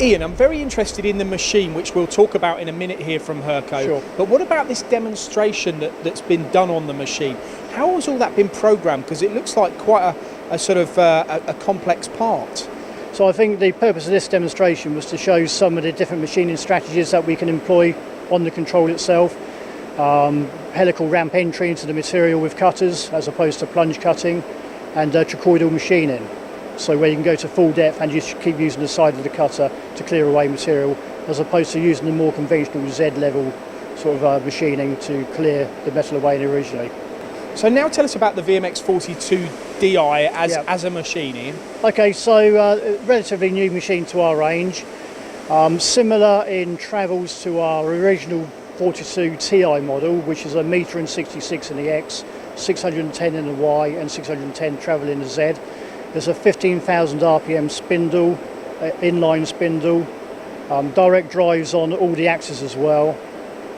Ian, I'm very interested in the machine, which we'll talk about in a minute here from Hurco. Sure. But what about this demonstration that's been done on the machine? How has all that been programmed? Because it looks like quite a sort of a complex part. So I think the purpose of this demonstration was to show some of the different machining strategies that we can employ on the control itself. Helical ramp entry into the material with cutters as opposed to plunge cutting, and trachoidal machining. So where you can go to full depth and just keep using the side of the cutter to clear away material, as opposed to using the more conventional Z level sort of machining to clear the metal away originally. So now tell us about the VMX42Di as a machine, Ian. Okay, so relatively new machine to our range. Similar in travels to our original 42 Ti model, which is 1.66 m in the X, 610 in the Y and 610 travel in the Z. There's a 15,000 RPM spindle, inline spindle, direct drives on all the axes as well.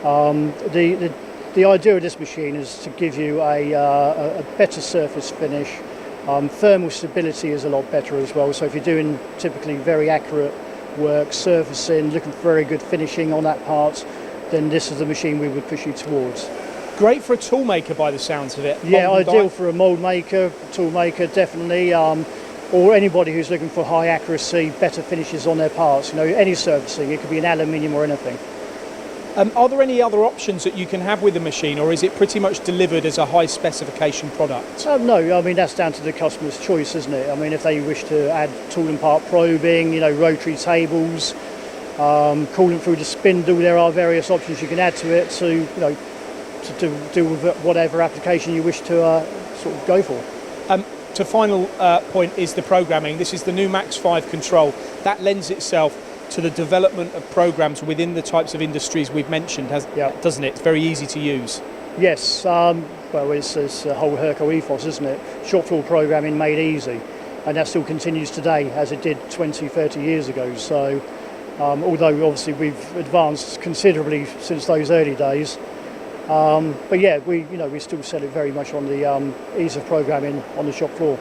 The idea of this machine is to give you a better surface finish. Thermal stability is a lot better as well, so if you're doing typically very accurate work, surfacing, looking for very good finishing on that part, then this is the machine we would push you towards. Great for a tool maker by the sounds of it. Yeah, ideal for a mould maker, tool maker definitely, or anybody who's looking for high accuracy, better finishes on their parts. You know, any surfacing, it could be an aluminium or anything. Are there any other options that you can have with the machine, or is it pretty much delivered as a high specification product? No, I mean that's down to the customer's choice, isn't it? I mean, if they wish to add tool and part probing, you know, rotary tables, coolant through the spindle, there are various options you can add to it to, you know, to do with whatever application you wish to sort of go for. To final point is the programming. This is the new Max 5 control. That lends itself to the development of programs within the types of industries we've mentioned, doesn't it? It's very easy to use. Yes, well, it's a whole Hurco ethos, isn't it? Shop floor programming made easy, and that still continues today as it did 20, 30 years ago. So, although obviously we've advanced considerably since those early days, but yeah, we still sell it very much on the ease of programming on the shop floor.